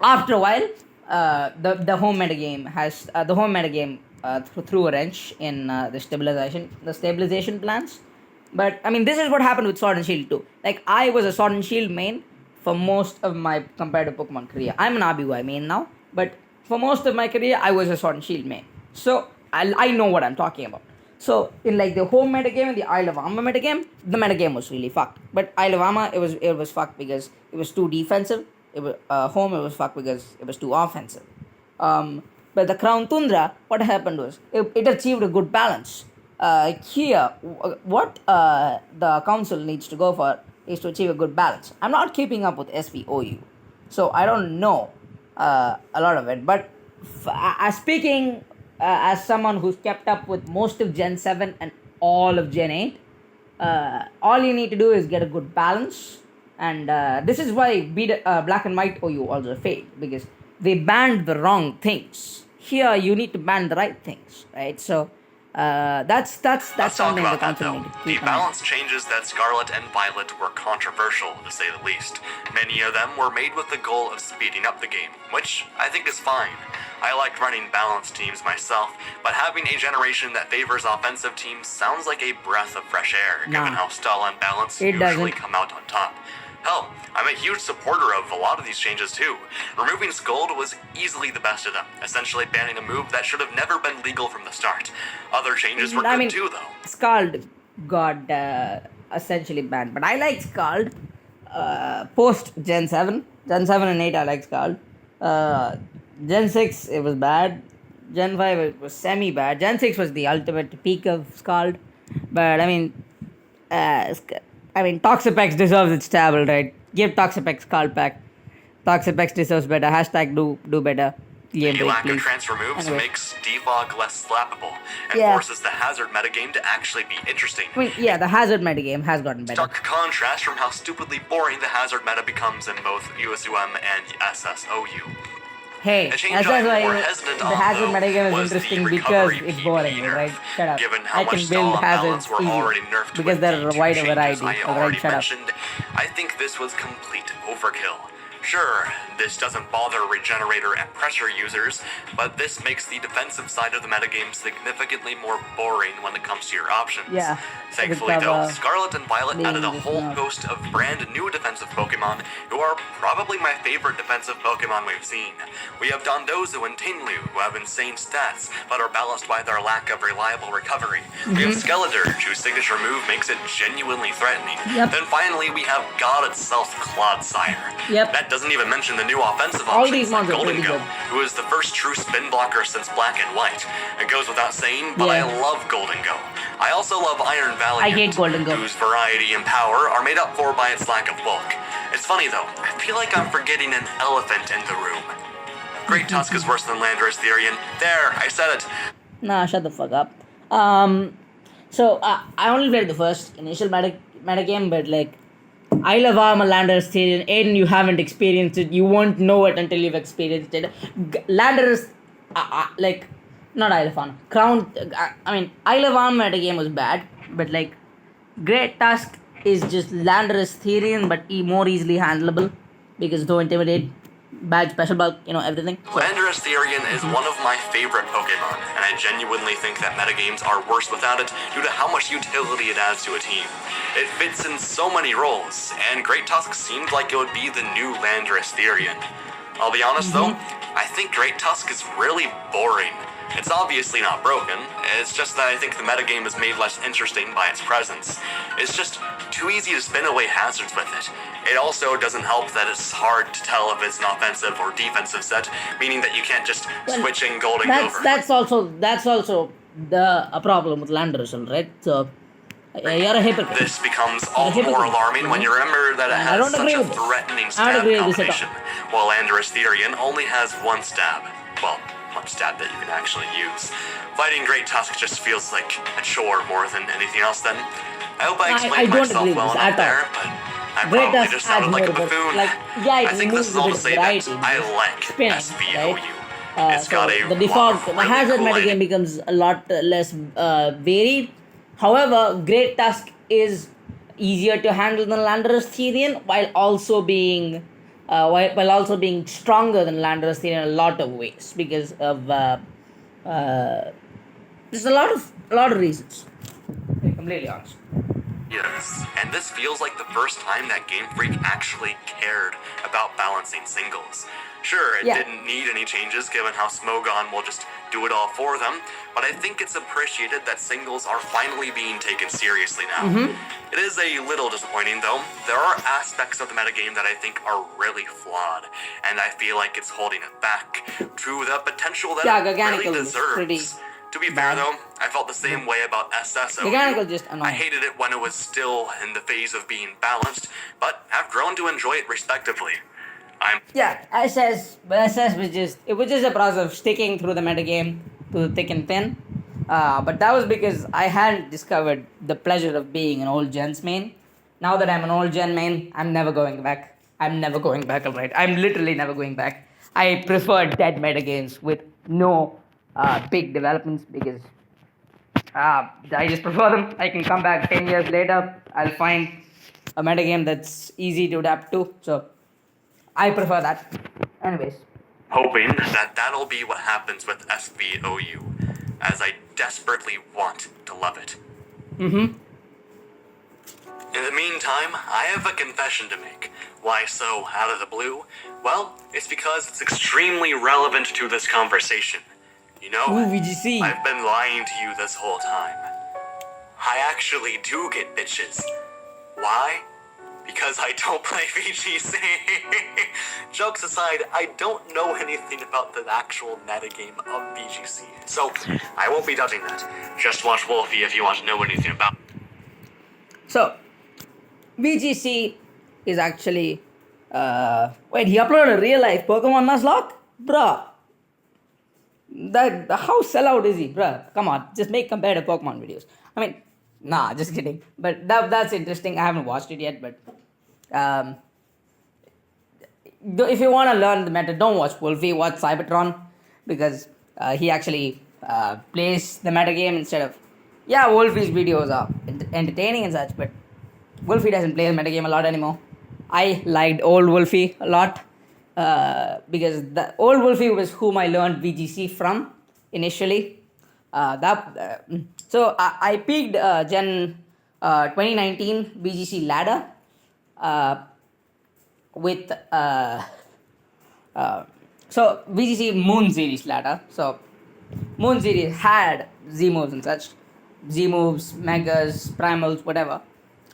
after a while, the home meta game has threw a wrench in the stabilization plans. But I mean, this is what happened with Sword and Shield too. Like I was a Sword and Shield main for most of my competitive Pokemon career. I'm an RBY main now, but for most of my career, I was a Sword and Shield main. So I know what I'm talking about. So in like the home metagame and the Isle of Armor metagame, the metagame was really fucked. But Isle of Armor, it was fucked because it was too defensive. It was home, it was fucked because it was too offensive. But the Crown Tundra, what happened was it achieved a good balance. Here, what the council needs to go for is to achieve a good balance. I'm not keeping up with SVOU, so I don't know a lot of it. But speaking as someone who's kept up with most of Gen 7 and all of Gen 8, all you need to do is get a good balance. And this is why Black and White OU also failed, because they banned the wrong things. Here, you need to ban the right things, right? So that's Let's talk something the about that, council though. need to The keep an eye on. balance changes that Scarlet and Violet were controversial, to say the least. Many of them were made with the goal of speeding up the game, which I think is fine. I liked running balanced teams myself, but having a generation that favors offensive teams sounds like a breath of fresh air, given Nah. how style and balance It usually doesn't. come out on top. Hell, I'm a huge supporter of a lot of these changes too. Removing Scold was easily the best of them, essentially banning a move that should have never been legal from the start. Other changes were I good mean, too, though. Scald got essentially banned, but I like Scald post Gen 7. Gen 7 and 8, I like Scald. Gen 6, it was bad. Gen 5, it was semi bad. Gen 6 was the ultimate peak of Scald. But I mean, Toxapex deserves its table, right? Give Toxapex Scald pack. Toxapex deserves better. Hashtag do better. The Game lack please. of transfer moves Anyway. makes Defog less slappable, and Yeah. forces the hazard metagame to actually be interesting. I mean, yeah, the hazard metagame has gotten better. Stark contrast from how stupidly boring the hazard meta becomes in both USUM and SSOU. Hey, A change that's I'm why more the hesitant hazard on, though, metagame is was the interesting because recovery it's PvE boring, nerf. right? Shut up. Given how I much can stall build and balance hazards were easily already nerfed because with there the are a two wider changes variety. I Alright, already shut up. mentioned, I think this was complete overkill. Sure, this doesn't bother Regenerator and Pressure users, but this makes the defensive side of the metagame significantly more boring when it comes to your options. Yeah, Thankfully with, though, Scarlet and Violet being added a just whole now. host of brand new defensive Pokemon who are probably my favorite defensive Pokemon we've seen. We have Dondozo and Tinlu, who have insane stats, but are balanced by their lack of reliable recovery. We have Skeledirge, whose signature move makes it genuinely threatening. Yep. Then finally, we have God itself, Clodsire. Yep. That doesn't even mention the new offensive All options these like mons are Golden pretty Go, good. who is the first true spin blocker since Black and White. It goes without saying, but I Yeah. love Golden Go. I also love Iron Valiant, I hate Golden Go. whose variety and power are made up for by its lack of bulk. It's funny though, I feel like I'm forgetting an elephant in the room. Great Tusk is worse than Landorus Therian. There, I said it. Nah, shut the fuck up. So I only played the first initial meta game, but like I love Armor Landorus Therian. Aiden, you haven't experienced it. You won't know it until you've experienced it. Landorus, like not Isle of Armor. Crown. I mean, Isle of Armor meta game was bad, but like Great Tusk is just Landorus Therian, but more easily handleable because though intimidate, badge, special bulk, everything. Landorus Therian is one of my favorite Pokemon, and I genuinely think that metagames are worse without it due to how much utility it adds to a team. It fits in so many roles, and Great Tusk seemed like it would be the new Landorus Therian. I'll be honest though, I think Great Tusk is really boring. It's obviously not broken, it's just that I think the metagame is made less interesting by its presence. It's just too easy to spin away hazards with it. It also doesn't help that it's hard to tell if it's an offensive or defensive set, meaning that you can't just switch in gold and over. That's also a problem with Landorus, right? So you're a hypocrite. This becoms all the more alarming when you remember that it has such a threatening stab combination, while Landorus Therian only has one stab. Well, one stab that you can actually use. Fighting Great Tusk just feels like a chore more than anything else then. I hope I explained myself well enough there, but I probably just sounded like a buffoon. I think this is all to say that I like SVOU. It's got a the default, the hazard metagame becomes a lot less varied. However, Great Tusk is easier to handle than Landorus Therian while also being stronger than Landorus Therian in a lot of ways because of there's a lot of reasons. To be completely honest. Yes, and this feels like the first time that Game Freak actually cared about balancing singles. Sure, it didn't need any changes given how Smogon will just do it all for them, but I think it's appreciated that singles are finally being taken seriously now. It is a little disappointing though. There are aspects of the metagame that I think are really flawed, and I feel like it's holding it back to the potential that it really deserves. To be fair though, I felt the same way about SSOU. I hated it when it was still in the phase of being balanced, but have grown to enjoy it respectively. SS was just a process of sticking through the metagame to thick and thin. But that was because I hadn't discovered the pleasure of being an old gen's main. Now that I'm an old gen main, I'm never going back. Alright. I'm literally never going back. I prefer dead metagames with no big developments because I just prefer them. I can come back 10 years later, I'll find a metagame that's easy to adapt to. So I prefer that. Anyways. Hoping that that'll be what happens with SVOU, as I desperately want to love it. In the meantime, I have a confession to make. Why so out of the blue? Well, it's because it's extremely relevant to this conversation. You know, VGC. I've been lying to you this whole time. I actually do get bitches. Why? Because I don't play VGC. Jokes aside, I don't know anything about the actual metagame of VGC, so I won't be judging that. Just watch Wolfie if you want to know anything about it. So, VGC is actually... wait, he uploaded a real-life Pokemon Nuzlocke? Bruh. How sellout is he? Bruh, come on. Just make comparative Pokemon videos. I mean, nah, just kidding. But that's interesting. I haven't watched it yet, but... if you want to learn the meta, don't watch Wolfie, watch Cybertron. Because he actually plays the metagame instead of... Yeah, Wolfie's videos are entertaining and such, but... Wolfie doesn't play the metagame a lot anymore. I liked old Wolfie a lot because the old Wolfie was whom I learned VGC from initially. So I picked Gen 2019 VGC ladder with so VGC Moon series ladder. So Moon series had Z moves and such, Z moves, megas, primals, whatever.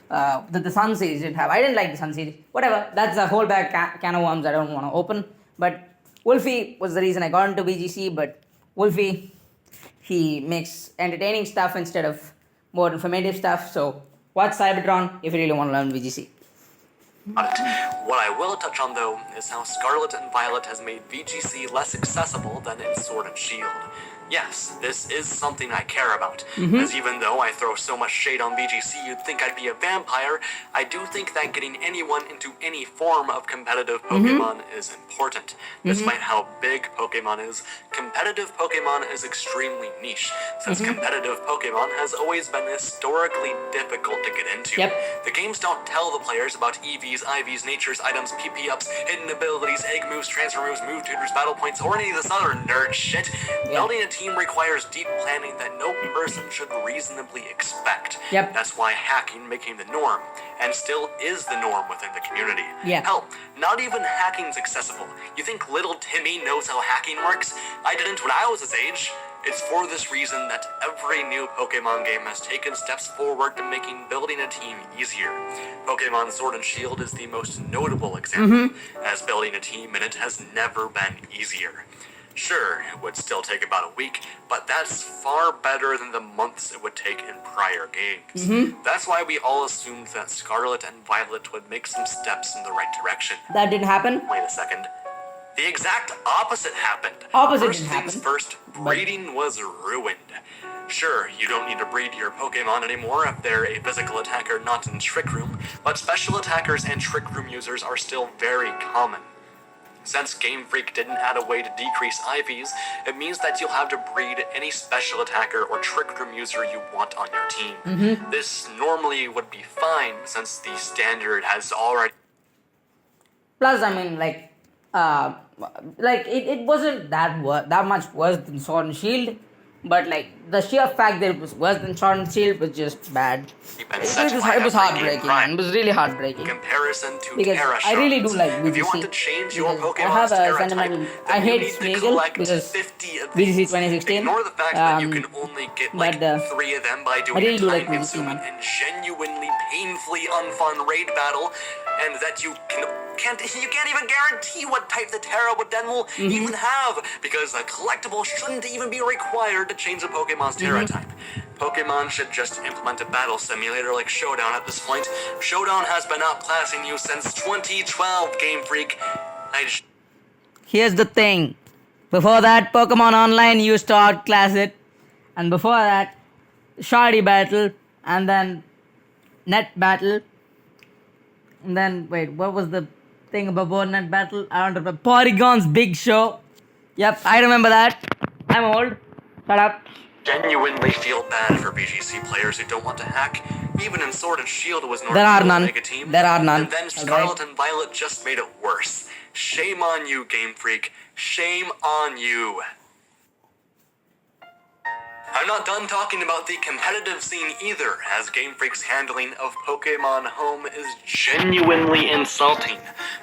That the Sun series didn't have. I didn't like the Sun series. Whatever. That's a whole bag can of worms I don't want to open. But Wolfie was the reason I got into VGC. But Wolfie, he makes entertaining stuff instead of more informative stuff. So watch Cybertron if you really want to learn VGC. What I will touch on, though, is how Scarlet and Violet has made VGC less accessible than in Sword and Shield. Yes, this is something I care about, as even though I throw so much shade on VGC you'd think I'd be a vampire, I do think that getting anyone into any form of competitive Pokemon is important. Despite how big Pokemon is, competitive Pokemon is extremely niche, since competitive Pokemon has always been historically difficult to get into. The games don't tell the players about EVs, IVs, natures, items, PP-ups, hidden abilities, egg moves, transfer moves, move tutors, battle points, or any of this other nerd shit. Building a team requires deep planning that no person should reasonably expect. That's why hacking became the norm, and still is the norm within the community. Hell, not even hacking's accessible. You think little Timmy knows how hacking works? I didn't when I was his age. It's for this reason that every new Pokemon game has taken steps forward to making building a team easier. Pokemon Sword and Shield is the most notable example, as building a team in it has never been easier. Sure, it would still take about a week, but that's far better than the months it would take in prior games. That's why we all assumed that Scarlet and Violet would make some steps in the right direction. That didn't happen? Wait a second. The exact opposite happened. Opposite First, breeding was ruined. Sure, you don't need to breed your Pokemon anymore if they're a physical attacker not in Trick Room, but special attackers and Trick Room users are still very common. Since Game Freak didn't add a way to decrease IVs, it means that you'll have to breed any special attacker or Trick Room user you want on your team. This normally would be fine since the standard has already... Plus, I mean, it wasn't that much worse than Sword and Shield, but the sheer fact that it was worse than Sword and Shield was just bad. It was heartbreaking, man. It was really heartbreaking. Comparison to because Terra I really do Shards. like VGC. If you want to change your Pokemon's I have a Terra sentimental... type, I then you hate need to Smeagol collect because 50 of VGC these. 2016. Ignore the fact that you can only get but, 3 of them by doing really a do like time-consuming VGC, and genuinely painfully unfun raid battle, and that you can't even guarantee what type the Terra then will even have, because a collectible shouldn't even be required to change a Pokemon's Terra type. Pokemon should just implement a battle simulator like Showdown at this point. Showdown has been outclassing you since 2012, Game Freak. Here's the thing. Before that, Pokemon Online used to outclass it. And before that, Shardy Battle. And then Net Battle. And then, wait, what was the thing about Net Battle? I don't remember. Porygon's Big Show. Yep, I remember that. I'm old. Shut up. Genuinely feel bad for BGC players who don't want to hack. Even in Sword and Shield it was There are normal to none. make a team. There are none. And then Scarlet and Violet just made it worse. Shame on you, Game Freak. Shame on you. I'm not done talking about the competitive scene either, as Game Freak's handling of Pokemon Home is genuinely insulting.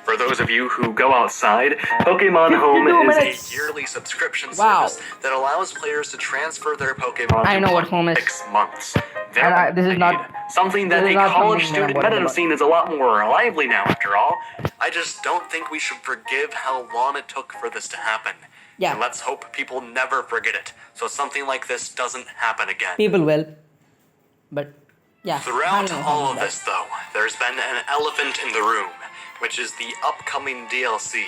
For those of you who go outside, Pokemon Home is a yearly subscription service that allows players to transfer their Pokemon what Home is. 6 months. This is not something that a college student competitive scene is a lot more lively now, after all. I just don't think we should forgive how long it took for this to happen. And let's hope people never forget it, so something like this doesn't happen again. People will. But, yeah. Throughout all of this, though, there's been an elephant in the room, which is the upcoming DLC.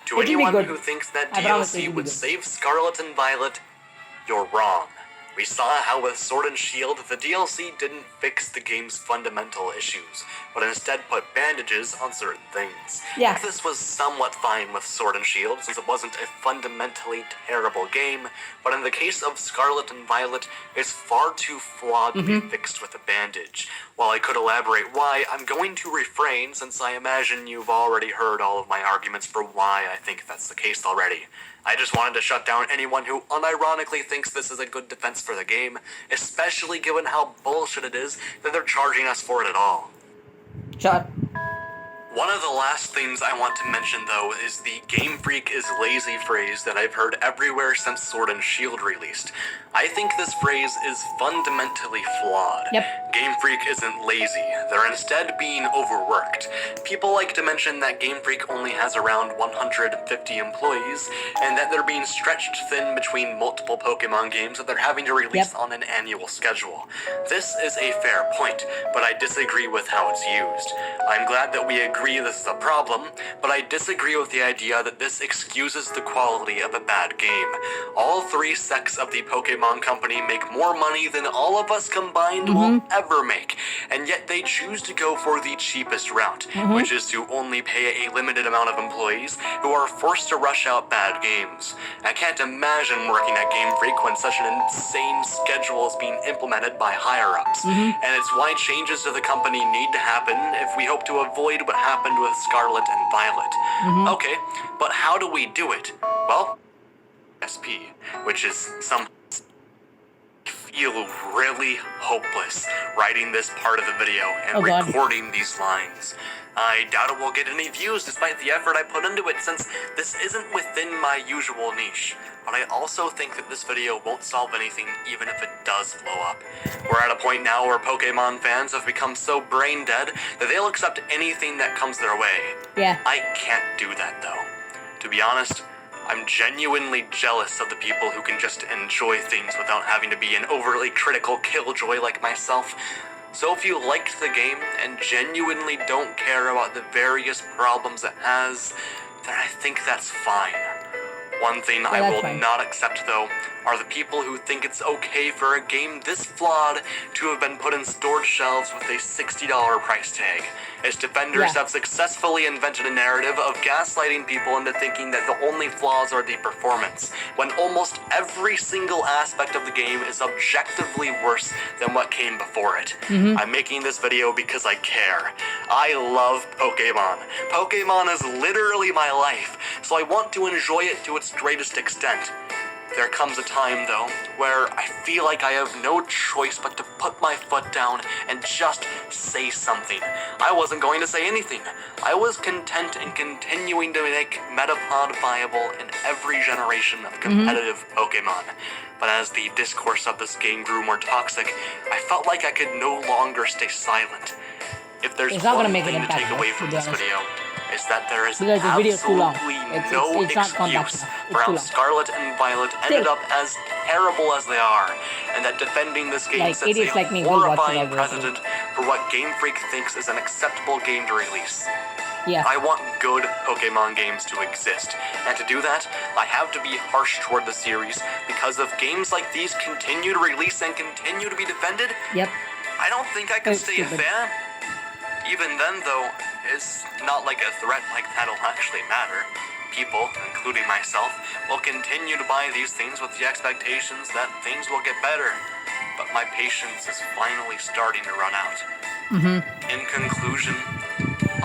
To anyone who thinks that DLC would save Scarlet and Violet, you're wrong. We saw how with Sword and Shield, the DLC didn't fix the game's fundamental issues, but instead put bandages on certain things. This was somewhat fine with Sword and Shield, since it wasn't a fundamentally terrible game, but in the case of Scarlet and Violet, it's far too flawed to be fixed with a bandage. While I could elaborate why, I'm going to refrain, since I imagine you've already heard all of my arguments for why I think that's the case already. I just wanted to shut down anyone who unironically thinks this is a good defense for the game, especially given how bullshit it is that they're charging us for it at all. Shut. One of the last things I want to mention, though, is the Game Freak is lazy phrase that I've heard everywhere since Sword and Shield released. I think this phrase is fundamentally flawed. Game Freak isn't lazy, they're instead being overworked. People like to mention that Game Freak only has around 150 employees, and that they're being stretched thin between multiple Pokemon games that they're having to release on an annual schedule. This is a fair point, but I disagree with how it's used. I'm glad that we agree this is a problem, but I disagree with the idea that this excuses the quality of a bad game. All three sects of the Pokemon Company make more money than all of us combined will ever make, and yet they choose to go for the cheapest route, which is to only pay a limited amount of employees who are forced to rush out bad games. I can't imagine working at Game Freak when such an insane schedule is being implemented by higher-ups, and it's why changes to the company need to happen if we hope to avoid what happened with Scarlet and Violet. Okay, but how do we do it? Well, SP, which is some feel really hopeless writing this part of the video and recording these lines. I doubt it will get any views despite the effort I put into it, since this isn't within my usual niche. But I also think that this video won't solve anything even if it does blow up. We're at a point now where Pokemon fans have become so brain dead that they'll accept anything that comes their way. Yeah. I can't do that though. To be honest, I'm genuinely jealous of the people who can just enjoy things without having to be an overly critical killjoy like myself. So if you liked the game and genuinely don't care about the various problems it has, then I think that's fine. One thing I will not accept, though, are the people who think it's okay for a game this flawed to have been put in stored shelves with a $60 price tag. Its defenders have successfully invented a narrative of gaslighting people into thinking that the only flaws are the performance, when almost every single aspect of the game is objectively worse than what came before it. I'm making this video because I care. I love Pokemon. Pokemon is literally my life, so I want to enjoy it to its greatest extent. There comes a time, though, where I feel like I have no choice but to put my foot down and just say something. I wasn't going to say anything. I was content in continuing to make Metapod viable in every generation of competitive Pokemon. But as the discourse of this game grew more toxic, I felt like I could no longer stay silent. If there's one thing to take away from this video, is that there is absolutely no excuse for how Scarlet and Violet ended up as terrible as they are, and that defending this game sets a horrifying precedent for what Game Freak thinks is an acceptable game to release. I want good Pokemon games to exist, and to do that, I have to be harsh toward the series, because if games like these continue to release and continue to be defended, I don't think I can stay a fan. Even then, though, it's not like a threat like that'll actually matter. People, including myself, will continue to buy these things with the expectations that things will get better. But my patience is finally starting to run out. In conclusion,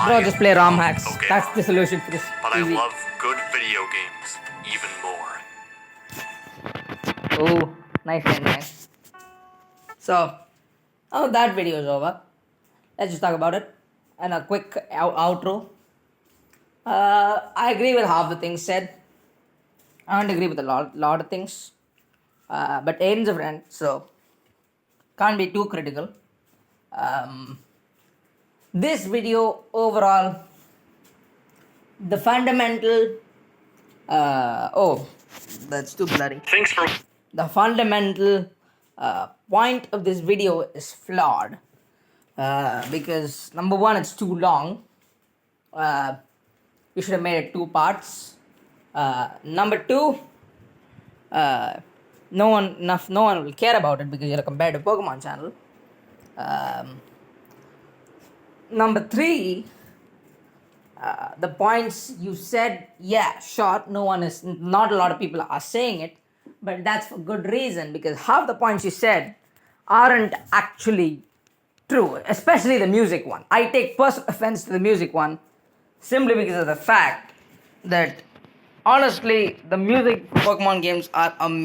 Bro, just play ROM hacks. That's the solution for this. But I love good video games even more. Oh, nice. So, that video is over. Let's just talk about it. And a quick outro. I agree with half the things said. I don't agree with a lot of things. But Aiden's a friend, so can't be too critical. This video overall, the fundamental. That's too blurry. Thanks for. The fundamental point of this video is flawed. Because number one, it's too long. You should have made it 2 parts. Number two, no one will care about it because you're a competitive Pokemon channel. Number three, the points you said, sure, not a lot of people are saying it, but that's for good reason, because half the points you said aren't actually true, especially the music one. I take personal offense to the music one simply because of the fact that honestly the music for Pokemon games are amazing.